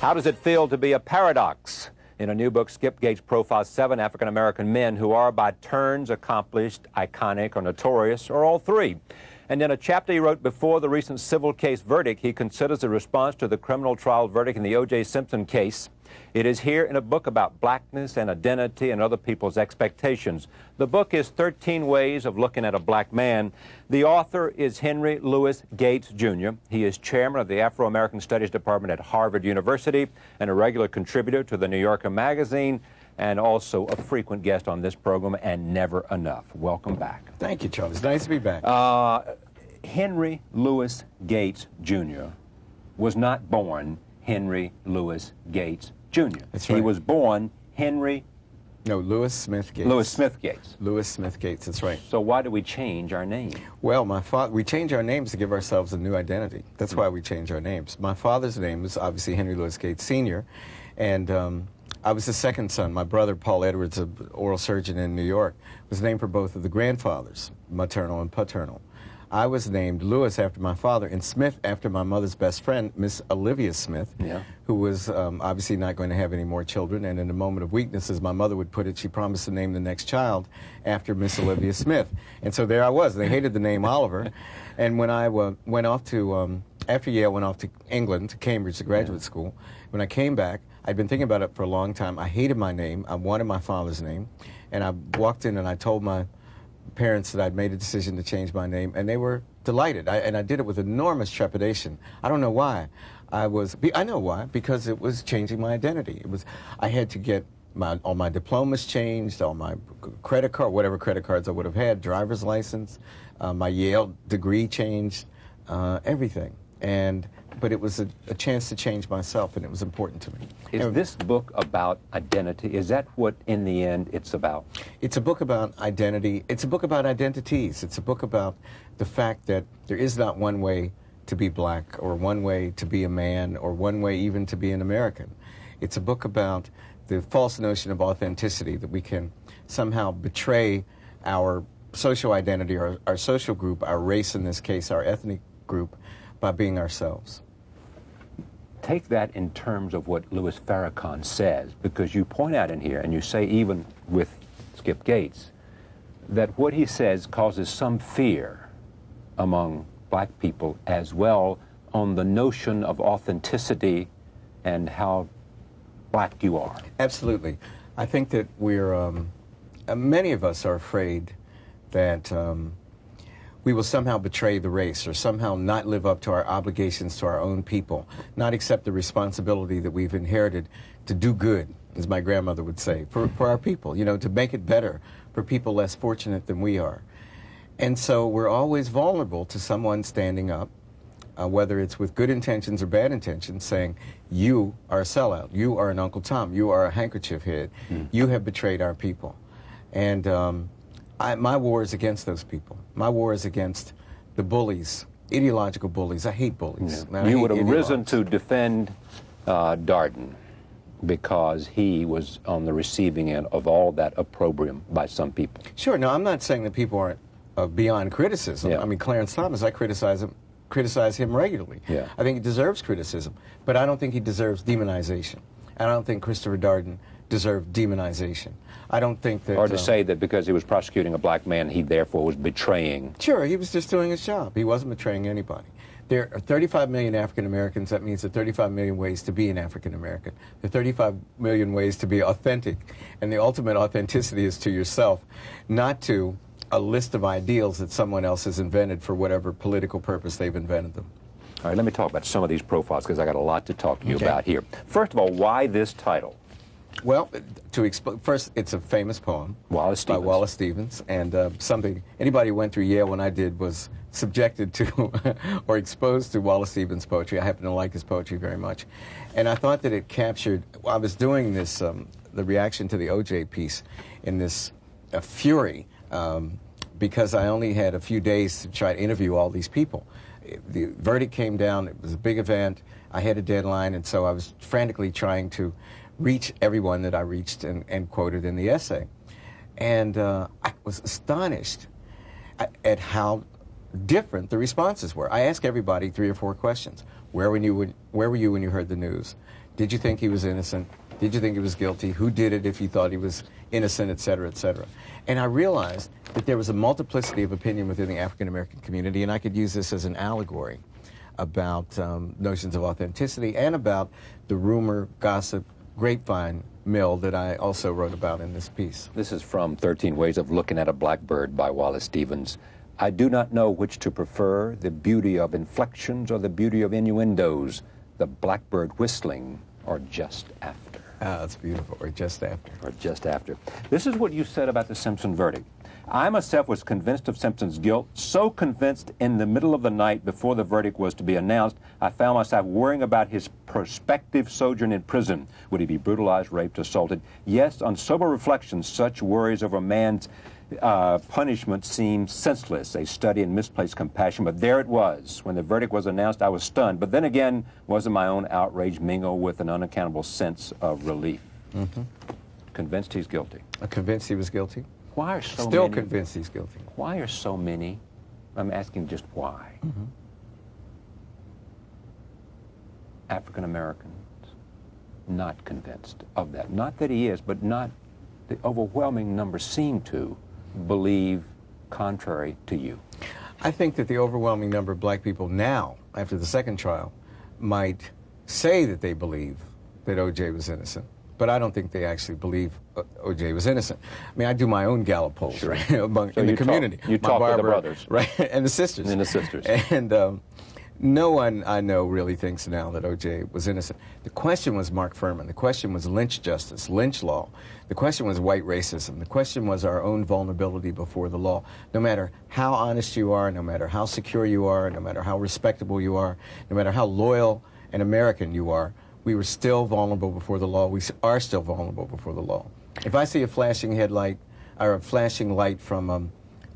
How does it feel to be a paradox? In a new book, Skip Gates profiles 7 African-American men who are by turns accomplished, iconic, or notorious, or all three. And in a chapter he wrote before the recent civil case verdict, he considers the response to the criminal trial verdict in the O.J. Simpson case. It is here in a book about blackness and identity and other people's expectations. The book is 13 Ways of Looking at a Black Man. The author is Henry Louis Gates, Jr. He is chairman of the Afro-American Studies Department at Harvard University and a regular contributor to the New Yorker magazine and also a frequent guest on this program and never enough. Welcome back. Thank you, Charles. It's nice to be back. Henry Louis Gates, Jr. was not born Henry Louis Gates, Jr. That's right. He was born Henry... No, Louis Smith Gates. Louis Smith Gates. Louis Smith Gates, that's right. So why do we change our name? Well, we change our names to give ourselves a new identity. That's why we change our names. My father's name was obviously Henry Louis Gates, Sr., and I was the second son. My brother, Paul Edwards, an oral surgeon in New York, was named for both of the grandfathers, maternal and paternal. I was named Louis after my father and Smith after my mother's best friend, Miss Olivia Smith, who was obviously not going to have any more children. And in a moment of weakness, as my mother would put it, she promised to name the next child after Miss Olivia Smith. And so there I was. They hated the name Oliver. And when I went off to, after Yale, went off to England, to Cambridge, to graduate school. When I came back, I'd been thinking about it for a long time. I hated my name. I wanted my father's name. And I walked in and I told my parents that I'd made a decision to change my name, and they were delighted. And I did it with enormous trepidation. I don't know why. I know why, because it was changing my identity. I had to get all my diplomas changed, all my credit card, whatever credit cards I would have had, driver's license, my Yale degree changed, everything. But it was a chance to change myself, and it was important to me. Is this book about identity? Is that what, in the end, it's about? It's a book about identity. It's a book about identities. It's a book about the fact that there is not one way to be black, or one way to be a man, or one way even to be an American. It's a book about the false notion of authenticity, that we can somehow betray our social identity, or our social group, our race in this case, our ethnic group, by being ourselves. Take that in terms of what Louis Farrakhan says, because you point out in here, and you say even with Skip Gates, that what he says causes some fear among black people as well on the notion of authenticity and how black you are. Absolutely. I think that many of us are afraid that we will somehow betray the race, or somehow not live up to our obligations to our own people, not accept the responsibility that we've inherited to do good, as my grandmother would say, for our people, to make it better for people less fortunate than we are. And so we're always vulnerable to someone standing up, whether it's with good intentions or bad intentions, saying, you are a sellout, you are an Uncle Tom, you are a handkerchief head, you have betrayed our people. And my war is against those people. My war is against the bullies, ideological bullies. I hate bullies. Yeah. You would have risen to defend Darden because he was on the receiving end of all that opprobrium by some people. Sure. No, I'm not saying that people aren't beyond criticism. Yeah. I mean, Clarence Thomas, I criticize him regularly. Yeah. I think he deserves criticism, but I don't think he deserves demonization. I don't think Christopher Darden deserved demonization. I don't think that... Or to say that because he was prosecuting a black man, he therefore was betraying... Sure, he was just doing his job. He wasn't betraying anybody. There are 35 million African Americans. That means there are 35 million ways to be an African American. There are 35 million ways to be authentic. And the ultimate authenticity is to yourself, not to a list of ideals that someone else has invented for whatever political purpose they've invented them. All right, let me talk about some of these profiles, because I got a lot to talk to you about here. First of all, why this title? Well, first, it's a famous poem by Wallace Stevens, and something anybody who went through Yale when I did was subjected to or exposed to Wallace Stevens' poetry. I happen to like his poetry very much, and I thought that it captured. I was doing this, the reaction to the O.J. piece, in this fury, because I only had a few days to try to interview all these people. The verdict came down. It was a big event. I had a deadline, and so I was frantically trying to reach everyone that I reached and quoted in the essay. And I was astonished at how different the responses were. I asked everybody 3 or 4 questions. Where were you when you heard the news? Did you think he was innocent? Did you think he was guilty? Who did it if you thought he was innocent, et cetera, et cetera? And I realized that there was a multiplicity of opinion within the African-American community, and I could use this as an allegory about notions of authenticity and about the rumor, gossip, grapevine mill that I also wrote about in this piece. This is from 13 Ways of Looking at a Blackbird by Wallace Stevens. I do not know which to prefer, the beauty of inflections or the beauty of innuendos, the blackbird whistling or just after. Ah, that's beautiful, or just after. Or just after. This is what you said about the Simpson verdict. I myself was convinced of Simpson's guilt, so convinced in the middle of the night before the verdict was to be announced, I found myself worrying about his prospective sojourn in prison. Would he be brutalized, raped, assaulted? Yes, on sober reflection, such worries over man's punishment seemed senseless, a study in misplaced compassion. But there it was. When the verdict was announced, I was stunned. But then again, wasn't my own outrage mingled with an unaccountable sense of relief? Mm-hmm. Convinced he's guilty. Convinced he was guilty? Why are so Still many, convinced he's guilty. Why are so many, I'm asking just why, African Americans not convinced of that? Not that he is, but not the overwhelming number seem to believe contrary to you. I think that the overwhelming number of black people now, after the second trial, might say that they believe that O.J. was innocent. But I don't think they actually believe O.J. was innocent. I mean, I do my own Gallup polls, Sure. right, among, so in the community. You talk to the brothers. Right, and the sisters. And the sisters. And no one I know really thinks now that O.J. was innocent. The question was Mark Fuhrman. The question was lynch justice, lynch law. The question was white racism. The question was our own vulnerability before the law. No matter how honest you are, no matter how secure you are, no matter how respectable you are, no matter how loyal and American you are, we were still vulnerable before the law. We are still vulnerable before the law. If I see a flashing headlight or a flashing light from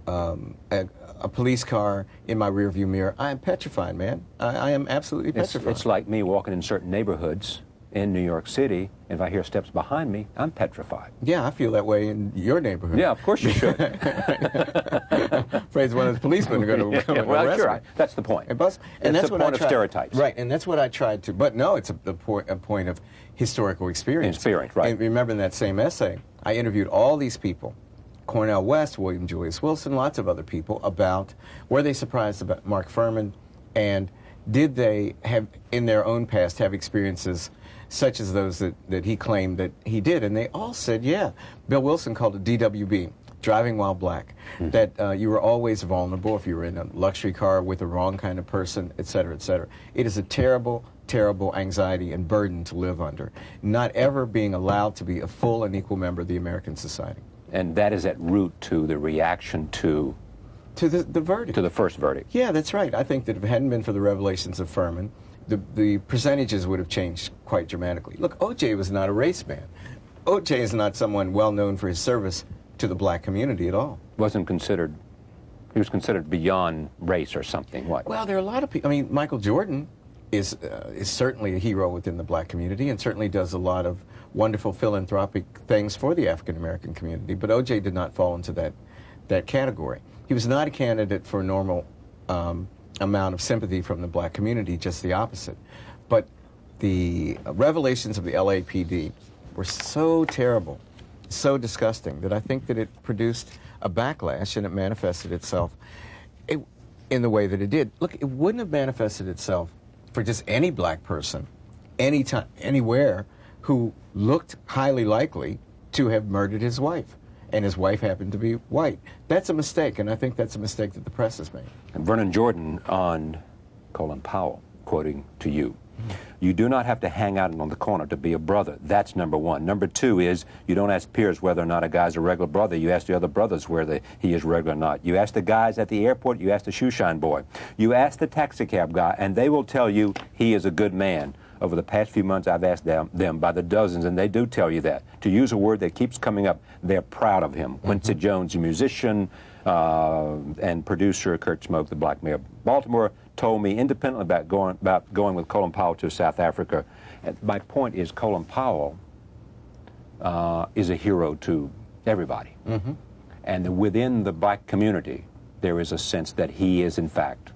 a police car in my rearview mirror, I am petrified, man. I am absolutely petrified. It's like me walking in certain neighborhoods in New York City, and if I hear steps behind me, I'm petrified. Yeah, I feel that way in your neighborhood. Yeah, of course you should. Afraid one of the policemen are going to come and well, arrest sure, me. that's the point. And that's the point of stereotypes. Right, and that's what I tried to. But no, it's a point of historical experience. Experience, right. And remember in that same essay, I interviewed all these people, Cornel West, William Julius Wilson, lots of other people, about were they surprised about Mark Fuhrman, and did they have, in their own past, have experiences such as those that he claimed that he did. And they all said, yeah. Bill Wilson called it DWB, driving while black, that you were always vulnerable if you were in a luxury car with the wrong kind of person, et cetera, et cetera. It is a terrible, terrible anxiety and burden to live under, not ever being allowed to be a full and equal member of the American society. And that is at root to the reaction to the verdict. To the first verdict. Yeah, that's right. I think that if it hadn't been for the revelations of Fuhrman, the percentages would have changed quite dramatically. Look, O.J. was not a race man. O.J. is not someone well known for his service to the black community at all. He was considered beyond race or something. What? Well, there are a lot of people. I mean, Michael Jordan is certainly a hero within the black community and certainly does a lot of wonderful philanthropic things for the African American community. But O.J. did not fall into that category. He was not a candidate for a normal amount of sympathy from the black community, just the opposite. But the revelations of the LAPD were so terrible, so disgusting, that I think that it produced a backlash, and it manifested itself in the way that it did. Look, it wouldn't have manifested itself for just any black person, anytime, anywhere, who looked highly likely to have murdered his wife. And his wife happened to be white. That's a mistake, and I think that's a mistake that the press has made. And Vernon Jordan on Colin Powell, quoting to you, you do not have to hang out on the corner to be a brother. That's number one. Number two is you don't ask peers whether or not a guy's a regular brother. You ask the other brothers whether he is regular or not. You ask the guys at the airport. You ask the shoe shine boy. You ask the taxi cab guy, and they will tell you he is a good man. Over the past few months, I've asked them by the dozens, and they do tell you that. To use a word that keeps coming up, they're proud of him. Quincy Jones, a musician and producer, Kurt Smoke, the black mayor of Baltimore, told me independently about going with Colin Powell to South Africa. And my point is Colin Powell is a hero to everybody. And within the black community, there is a sense that he is, in fact,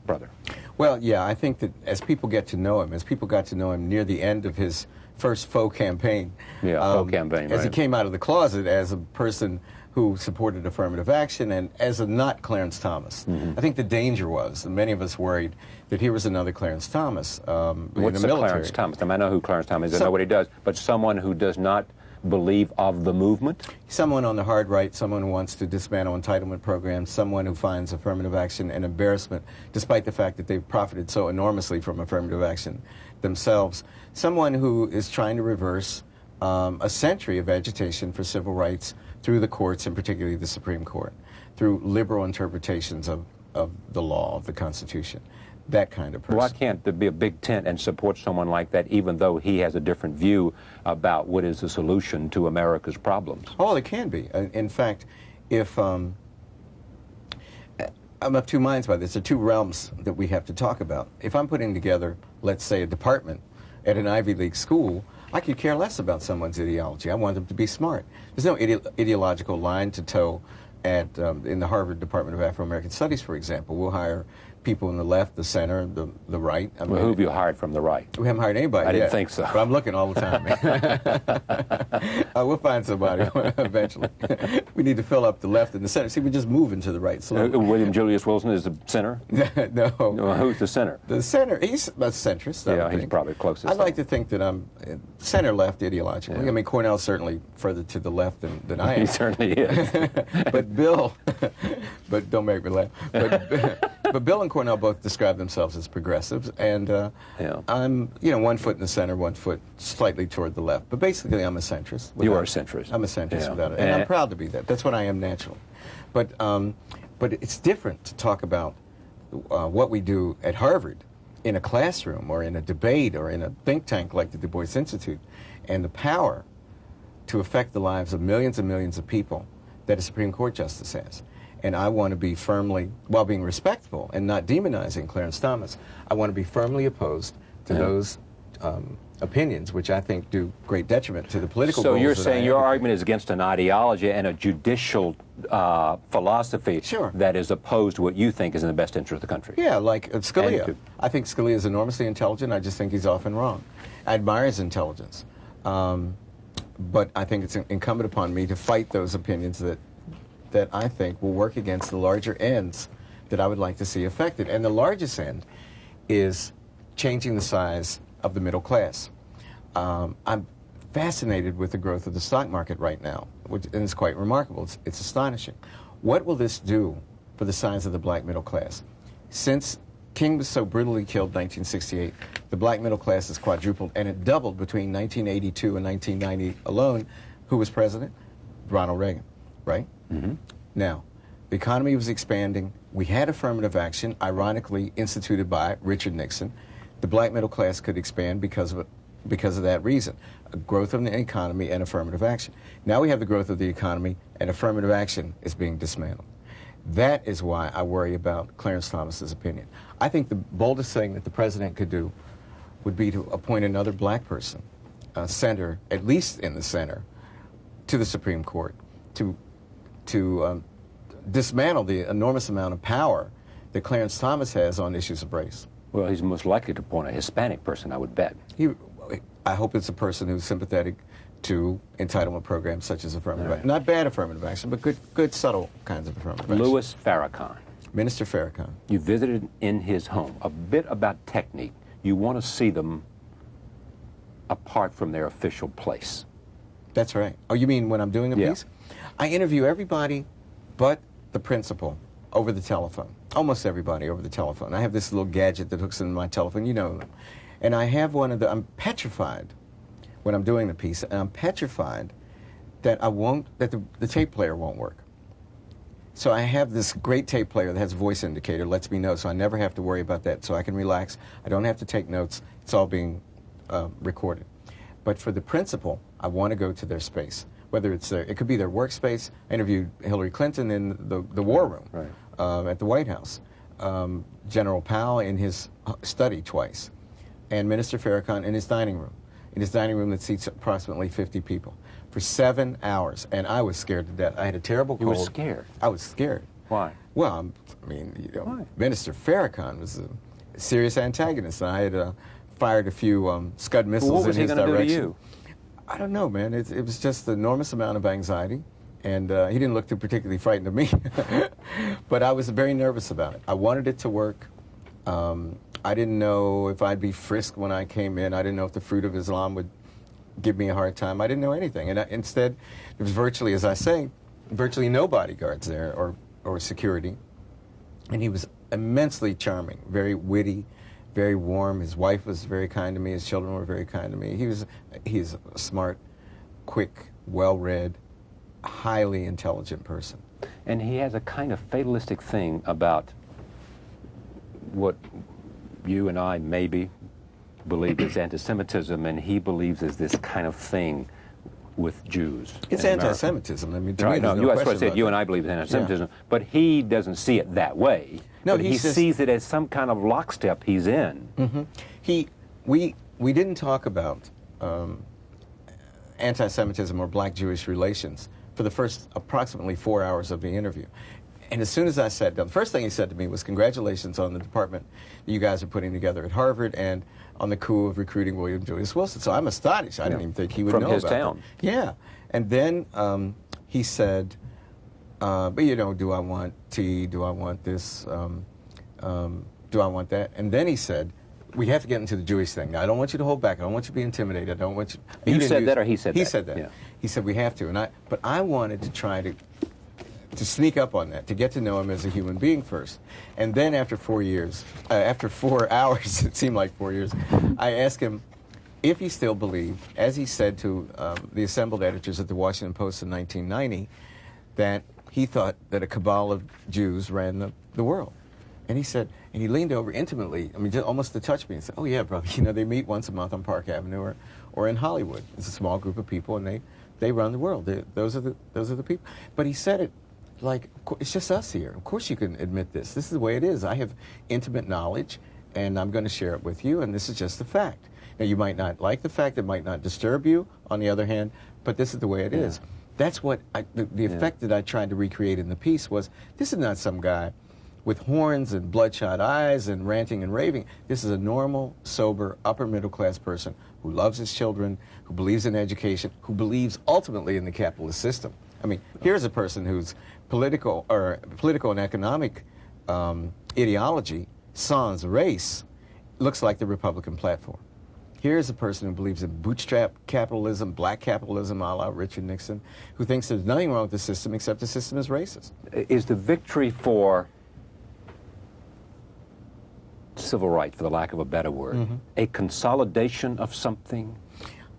brother. Well, yeah, I think that as people get to know him, as people got to know him near the end of his first faux campaign, faux campaign, as he right. came out of the closet as a person who supported affirmative action and as a not Clarence Thomas. I think the danger was, and many of us worried, that here was another Clarence Thomas in What's the military. Clarence Thomas? I mean, I know who Clarence Thomas is. I know what he does, but someone who does not believe of the movement? Someone on the hard right, someone who wants to dismantle entitlement programs, someone who finds affirmative action an embarrassment, despite the fact that they've profited so enormously from affirmative action themselves. Someone who is trying to reverse a century of agitation for civil rights through the courts, and particularly the Supreme Court, through liberal interpretations of the law, of the Constitution. That kind of person. Why can't there be a big tent and support someone like that, even though he has a different view about what is the solution to America's problems? Oh, it can be. In fact, if I'm of two minds by this. There are two realms that we have to talk about. If I'm putting together, let's say, a department at an Ivy League school, I could care less about someone's ideology. I want them to be smart. There's no ideological line to toe at in the Harvard Department of Afro-American Studies, for example. We'll hire people in the left, the center, the right. I mean, Well, who have you hired from the right? we haven't hired anybody I didn't yet, think so. but I'm looking all the time. We'll find somebody eventually. We need to fill up the left and the center. See, we're just moving to the right slowly. William Julius Wilson is the center? No. Well, who's the center? The center, he's a centrist. I Yeah, would he's think. probably closest. I'd like to think that I'm center-left ideologically. Yeah. I mean, Cornell's certainly further to the left than I am. He certainly is. But Bill, but don't make me laugh. But Bill and Cornell both describe themselves as progressives, and Yeah. I'm, 1 foot in the center, 1 foot slightly toward the left. But basically, I'm a centrist. You are a centrist. I'm a centrist Yeah. without it, and I'm proud to be that. That's what I am naturally. But it's different to talk about what we do at Harvard in a classroom or in a debate or in a think tank like the Du Bois Institute, and the power to affect the lives of millions and millions of people that a Supreme Court justice has. And I want to be firmly, while being respectful and not demonizing Clarence Thomas, I want to be firmly opposed to those opinions, which I think do great detriment to the political goals. So you're that I saying your advocate. argument is against an ideology and a judicial philosophy Sure. that is opposed to what you think is in the best interest of the country? Yeah, like Scalia. And I think Scalia is enormously intelligent. I just think he's often wrong. I admire his intelligence. But I think it's incumbent upon me to fight those opinions that I think will work against the larger ends that I would like to see affected. And the largest end is changing the size of the middle class. I'm fascinated with the growth of the stock market right now, and it's quite remarkable. It's astonishing. What will this do for the size of the black middle class? Since King was so brutally killed in 1968, the black middle class has quadrupled, and it doubled between 1982 and 1990 alone. Who was president? Ronald Reagan, right? Mm-hmm. Now, the economy was expanding. We had affirmative action, ironically instituted by Richard Nixon. The black middle class could expand because of that reason, a growth of the economy and affirmative action. Now we have the growth of the economy, and affirmative action is being dismantled. That is why I worry about Clarence Thomas's opinion. I think the boldest thing that the president could do would be to appoint another black person, a center, at least in the center, to the Supreme Court, to dismantle the enormous amount of power that Clarence Thomas has on issues of race. Well, he's most likely to appoint a Hispanic person, I would bet. I hope it's a person who's sympathetic to entitlement programs such as affirmative action. Not bad affirmative action, but good subtle kinds of affirmative action. Louis Farrakhan. Minister Farrakhan. You visited in his home. A bit about technique. You want to see them apart from their official place. That's right. Oh, you mean when I'm doing a piece? I interview everybody but the principal over the telephone. Almost everybody over the telephone. I have this little gadget that hooks into my telephone, you know. And I have I'm petrified when I'm doing the piece, and I'm petrified that the tape player won't work. So I have this great tape player that has a voice indicator, lets me know, so I never have to worry about that, so I can relax. I don't have to take notes. It's all being recorded. But for the principal, I want to go to their space, whether it could be their workspace. I interviewed Hillary Clinton in the war room at the White House, General Powell in his study twice, and Minister Farrakhan in his dining room that seats approximately 50 people, for 7 hours. And I was scared to death. I had a terrible cold. You were scared? I was scared. Why? Well, Minister Farrakhan was serious antagonist. And I had fired a few Scud missiles What was in he his going to do direction. to you? I don't know, man. It was just an enormous amount of anxiety, and he didn't look too particularly frightened of me. But I was very nervous about it. I wanted it to work. I didn't know if I'd be frisked when I came in. I didn't know if the Fruit of Islam would give me a hard time. I didn't know anything. And instead, there was virtually, as I say, virtually no bodyguards there or security. And he was immensely charming, very witty, very warm. His wife was very kind to me. His children were very kind to me. He's a smart, quick, well-read, highly intelligent person. And he has a kind of fatalistic thing about what you and I maybe believe is anti-Semitism, and he believes is this kind of thing with Jews. It's anti-Semitism. I mean, to me, Right, no, there's no that's what I question said. You about and that. I believe it's anti-Semitism, but he doesn't see it that way. No, but he he's just- sees it as some kind of lockstep he's in. We didn't talk about anti-Semitism or black-Jewish relations for the first approximately 4 hours of the interview. And as soon as I sat down, the first thing he said to me was, "Congratulations on the department that you guys are putting together at Harvard and on the coup of recruiting William Julius Wilson." So I'm astonished. I didn't even think he would From know his about town. that. Yeah. And then he said, but you know, do I want tea? Do I want this? Do I want that? And then he said, we have to get into the Jewish thing. Now, I don't want you to hold back. I don't want you to be intimidated. I don't want you... You said that or he said that? He said that. Yeah. He said we have to. But I wanted to try to sneak up on that, to get to know him as a human being first. And then after 4 years, after 4 hours, it seemed like 4 years, I asked him if he still believed, as he said to the assembled editors at the Washington Post in 1990, that he thought that a cabal of Jews ran the world. And he said, and he leaned over intimately, I mean, just almost to touch me, and said, "Oh yeah, brother, you know, they meet once a month on Park Avenue or in Hollywood. It's a small group of people, and they run the world. Those are the people." But he said it like, it's just us here. Of course you can admit this. This is the way it is. I have intimate knowledge, and I'm going to share it with you, and this is just a fact. Now, you might not like the fact. It might not disturb you, on the other hand, but this is the way it is. That's what the effect that I tried to recreate in the piece was, this is not some guy with horns and bloodshot eyes and ranting and raving. This is a normal, sober, upper middle class person who loves his children, who believes in education, who believes ultimately in the capitalist system. I mean, here's a person whose political and economic ideology, sans race, looks like the Republican platform. Here's a person who believes in bootstrap capitalism, black capitalism, a la Richard Nixon, who thinks there's nothing wrong with the system except the system is racist. Is the victory for civil rights, for the lack of a better word, a consolidation of something?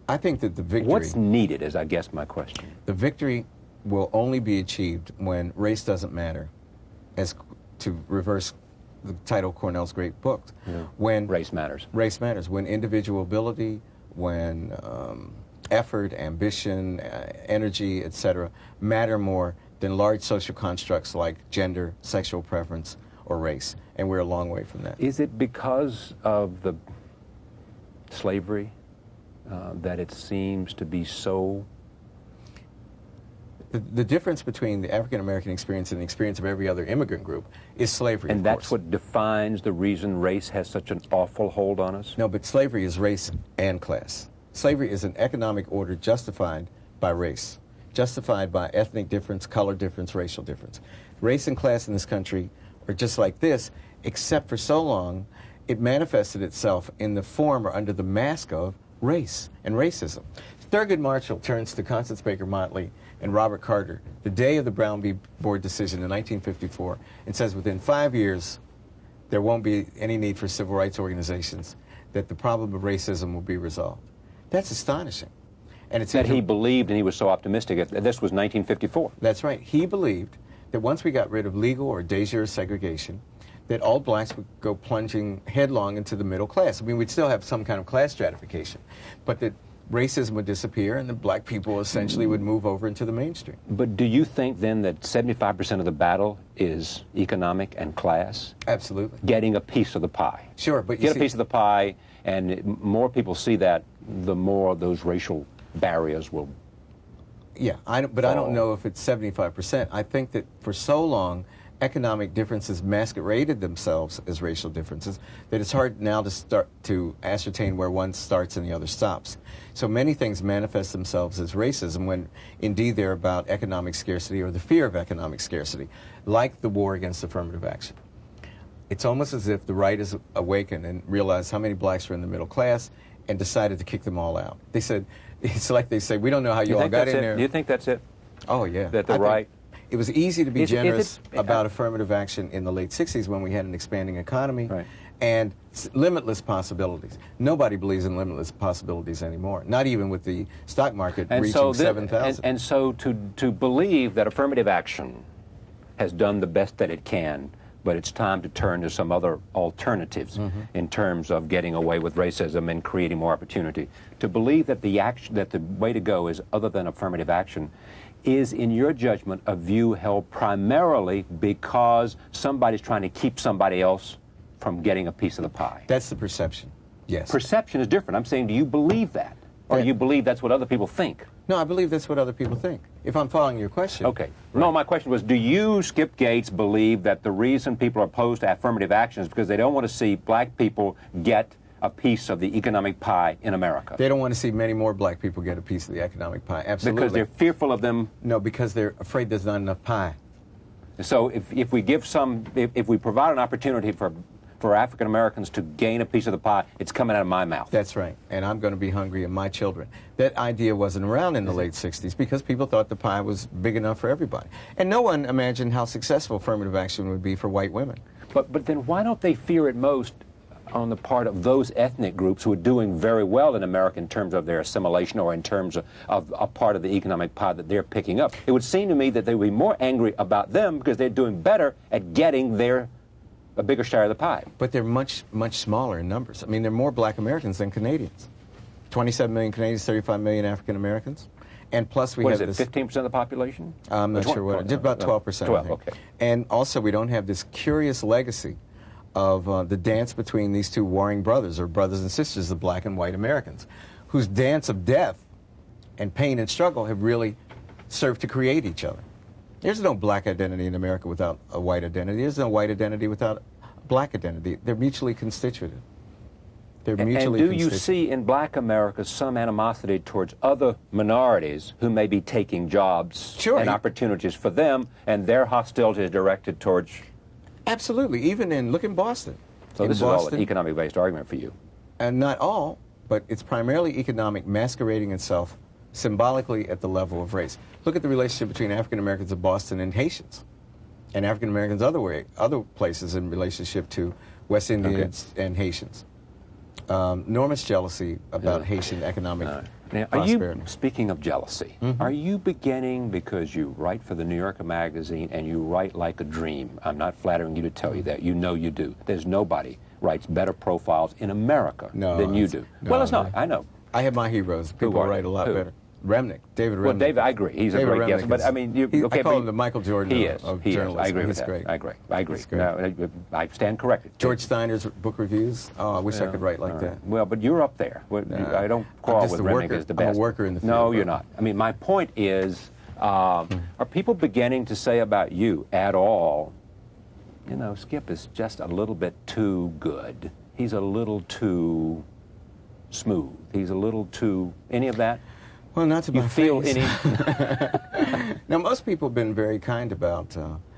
I think that the victory... What's needed is, I guess, my question. The victory will only be achieved when race doesn't matter, as to reverse the title of Cornell's great book. When Race matters. Race matters. When individual ability, when effort, ambition, energy, etc., matter more than large social constructs like gender, sexual preference, or race. And we're a long way from that. Is it because of the slavery that it seems to be so... The difference between the African-American experience and the experience of every other immigrant group is slavery, And of that's course. what defines the reason race has such an awful hold on us? No, but slavery is race and class. Slavery is an economic order justified by race, justified by ethnic difference, color difference, racial difference. Race and class in this country are just like this, except for so long it manifested itself in the form or under the mask of race and racism. Thurgood Marshall turns to Constance Baker Motley and Robert Carter the day of the Brown v. Board decision in 1954 and says within 5 years there won't be any need for civil rights organizations, that the problem of racism will be resolved. That's astonishing. And it's That he believed, and he was so optimistic. This was 1954. That's right. He believed that once we got rid of legal or de jure segregation, that all blacks would go plunging headlong into the middle class. I mean, we'd still have some kind of class stratification, but that racism would disappear and the black people essentially would move over into the mainstream. But do you think then that 75% of the battle is economic and class? Absolutely. Getting a piece of the pie. Sure, but you Get see, a piece of the pie, and more people see that, the more those racial barriers will... Yeah, but I don't know if it's 75%. I think that for so long, economic differences masqueraded themselves as racial differences that it's hard now to start to ascertain where one starts and the other stops. So many things manifest themselves as racism when indeed they're about economic scarcity or the fear of economic scarcity, like the war against affirmative action. It's almost as if the right has awakened and realized how many blacks are in the middle class and decided to kick them all out. They said, it's like they say, we don't know how you all got in there. Do you think that's it? Oh, yeah. That the right... It was easy to be generous about affirmative action in the late 60s when we had an expanding economy and limitless possibilities. Nobody believes in limitless possibilities anymore, not even with the stock market reaching 7,000. And so to believe that affirmative action has done the best that it can, but it's time to turn to some other alternatives in terms of getting away with racism and creating more opportunity. To believe that the way to go is other than affirmative action is, in your judgment, a view held primarily because somebody's trying to keep somebody else from getting a piece of the pie? That's the perception, yes. Perception is different. I'm saying, do you believe that? Or do you believe that's what other people think? No, I believe that's what other people think, if I'm following your question. Okay. Right. No, my question was, do you, Skip Gates, believe that the reason people are opposed to affirmative action is because they don't want to see black people get a piece of the economic pie in America? They don't want to see many more black people get a piece of the economic pie, absolutely. Because they're fearful of them? No, because they're afraid there's not enough pie. So if we give if we provide an opportunity for African Americans to gain a piece of the pie, it's coming out of my mouth. That's right, and I'm going to be hungry and my children. That idea wasn't around in the late 60s because people thought the pie was big enough for everybody. And no one imagined how successful affirmative action would be for white women. But then why don't they fear it most on the part of those ethnic groups who are doing very well in America in terms of their assimilation or in terms of a part of the economic pie that they're picking up? It would seem to me that they would be more angry about them because they're doing better at getting a bigger share of the pie. But they're much, much smaller in numbers. I mean, there are more black Americans than Canadians. 27 million Canadians, 35 million African Americans. And plus we have this... What is it, 15% of the population? I'm not sure what... Just about 12%. 12, okay. And also we don't have this curious legacy of the dance between these two warring brothers, or brothers and sisters, the black and white Americans, whose dance of death and pain and struggle have really served to create each other. There's no black identity in America without a white identity. There's no white identity without a black identity. They're mutually constitutive. They're mutually And do you see in black America some animosity towards other minorities who may be taking jobs and opportunities for them, and their hostility is directed towards... Absolutely. Even look in Boston. So this is all an economic-based argument for you. And not all, but it's primarily economic, masquerading itself symbolically at the level of race. Look at the relationship between African Americans of Boston and Haitians, and African Americans other places in relationship to West Indians and Haitians. Enormous jealousy about Haitian economic Now, prosperity. Speaking of jealousy, are you beginning, because you write for the New Yorker magazine and you write like a dream? I'm not flattering you to tell you that. You know you do. There's nobody writes better profiles in America than you do. No, well, it's not. I know. I have my heroes. People write a lot better. Remnick, David Remnick. Well, David, I agree. He's a great guest. But I mean, I call him the Michael Jordan of journalism. I agree with that. Great. I agree. No, I stand corrected. George Steiner's book reviews. Oh, I wish I could write like that. Well, but you're up there. I don't quarrel with Remnick as the best. I'm a worker in the field. No, you're not. I mean, my point is, are people beginning to say about you at all, you know, Skip is just a little bit too good. He's a little too smooth. He's a little too... Any of that? Well, not to my face. You feel any... Now, most people have been very kind about...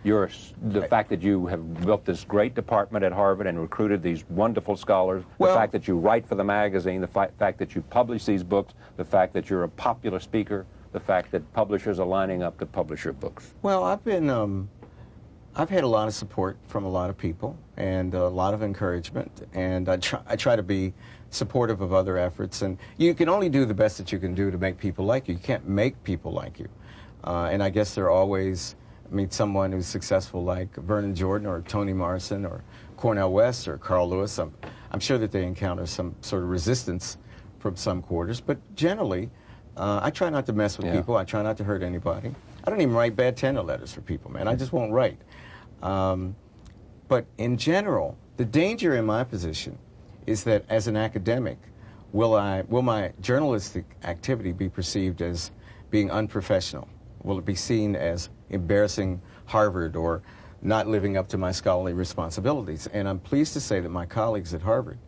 the fact that you have built this great department at Harvard and recruited these wonderful scholars, the fact that you write for the magazine, the fact that you publish these books, the fact that you're a popular speaker, the fact that publishers are lining up to publish your books. Well, I've had a lot of support from a lot of people and a lot of encouragement, and I try to be supportive of other efforts, and you can only do the best that you can do to make people like you. You can't make people like you. And I guess there are always, meet someone who's successful like Vernon Jordan or Toni Morrison or Cornel West or Carl Lewis. I'm sure that they encounter some sort of resistance from some quarters, but generally, I try not to mess with people. I try not to hurt anybody. I don't even write bad tender letters for people, man. I just won't write. But in general, the danger in my position is that as an academic, will my journalistic activity be perceived as being unprofessional? Will it be seen as embarrassing Harvard or not living up to my scholarly responsibilities. And I'm pleased to say that my colleagues at Harvard,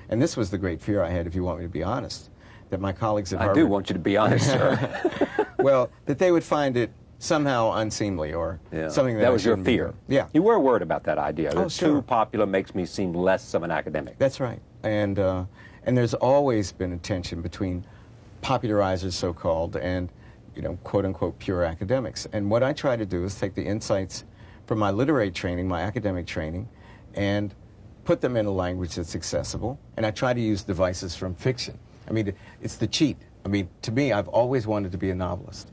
and this was the great fear I had, if you want me to be honest, that my colleagues at Harvard... I do want you to be honest, sir. Well, that they would find it somehow unseemly or something that was your fear. Yeah. You were worried about that idea. Oh, that sure. Too popular makes me seem less of an academic. That's right. And there's always been a tension between popularizers, so-called, and, you know, quote-unquote pure academics. And what I try to do is take the insights from my literary training, my academic training, and put them in a language that's accessible. And I try to use devices from fiction. I mean, it's the cheat. I mean, to me, I've always wanted to be a novelist,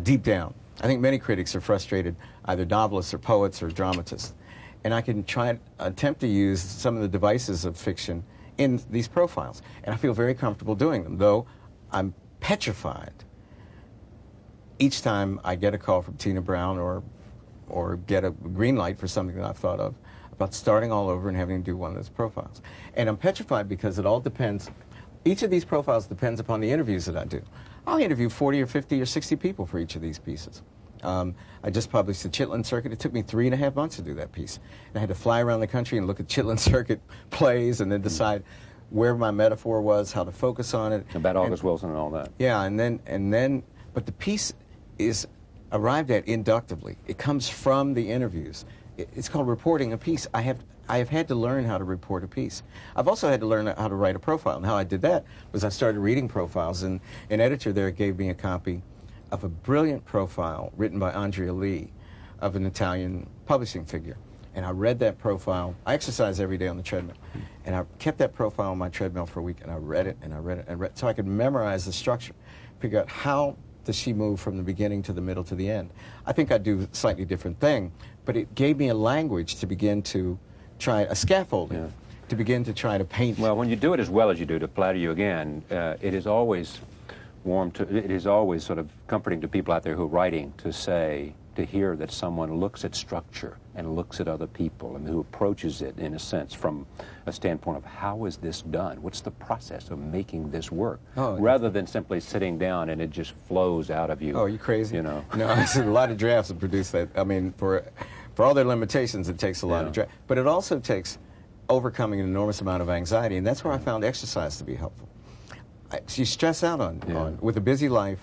deep down. I think many critics are frustrated, either novelists or poets or dramatists. And I can attempt to use some of the devices of fiction in these profiles. And I feel very comfortable doing them, though I'm petrified each time I get a call from Tina Brown or get a green light for something that I've thought of about starting all over and having to do one of those profiles. And I'm petrified because it all depends. Each of these profiles depends upon the interviews that I do. I'll interview 40 or 50 or 60 people for each of these pieces. I just published the Chitlin Circuit. It took me 3.5 months to do that piece. And I had to fly around the country and look at Chitlin Circuit plays and then decide where my metaphor was, how to focus on it. About August Wilson and all that. Yeah, and then, but the piece is arrived at inductively. It comes from the interviews. It's called reporting a piece. I have had to learn how to report a piece. I've also had to learn how to write a profile. And how I did that was I started reading profiles, and an editor there gave me a copy of a brilliant profile written by Andrea Lee of an Italian publishing figure. And I read that profile. I exercise every day on the treadmill. And I kept that profile on my treadmill for a week, and I read it, and I read it, and read it, so I could memorize the structure, figure out how does she move from the beginning to the middle to the end. I think I'd do a slightly different thing, but it gave me a language to begin to try, a scaffolding, to begin to try to paint. Well, when you do it as well as you do, to flatter you again, it is always it is always sort of comforting to people out there who are writing to hear that someone looks at structure and looks at other people and who approaches it, in a sense, from a standpoint of how is this done? What's the process of making this work? Rather than simply sitting down and it just flows out of you. Oh, are you crazy? You know? No, a lot of drafts have produced that. I mean, for all their limitations, it takes a lot of drafts. But it also takes overcoming an enormous amount of anxiety, and that's where I found exercise to be helpful. You stress out on with a busy life,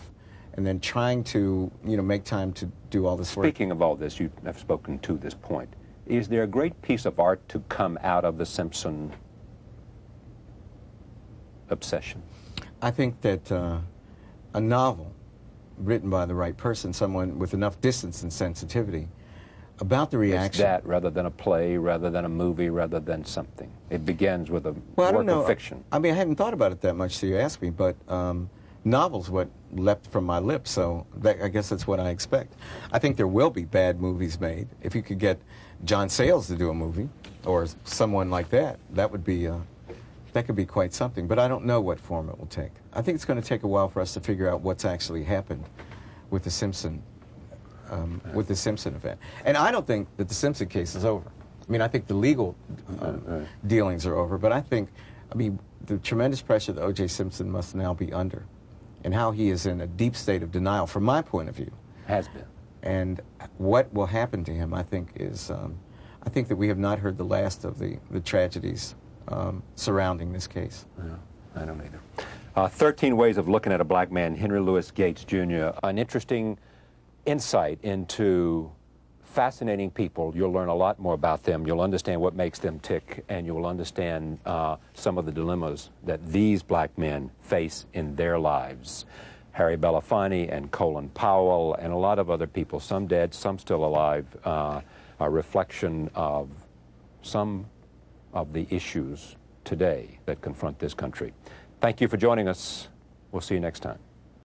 and then trying to, you know, make time to do all this work. Speaking of all this, you have spoken to this point. Is there a great piece of art to come out of the Simpson obsession? I think that a novel written by the right person, someone with enough distance and sensitivity about the reaction. It's that rather than a play, rather than a movie, rather than something. It begins with a work of fiction. I mean, I hadn't thought about it that much till you asked me, but novel's what leapt from my lips, so I guess that's what I expect. I think there will be bad movies made. If you could get John Sayles to do a movie, or someone like that, that would be, that could be quite something. But I don't know what form it will take. I think it's going to take a while for us to figure out what's actually happened with the Simpson event. And I don't think that the Simpson case is over. I mean, I think the legal dealings are over, but I mean, the tremendous pressure that O.J. Simpson must now be under, and how he is in a deep state of denial, from my point of view. Has been. And what will happen to him, I think, is, I think that we have not heard the last of the tragedies surrounding this case. Yeah, I don't either. 13 Ways of Looking at a Black Man, Henry Louis Gates, Jr. An interesting insight into fascinating people. You'll learn a lot more about them. You'll understand what makes them tick, and you'll understand some of the dilemmas that these black men face in their lives. Harry Belafonte and Colin Powell and a lot of other people, some dead, some still alive, a reflection of some of the issues today that confront this country. Thank you for joining us. We'll see you next time.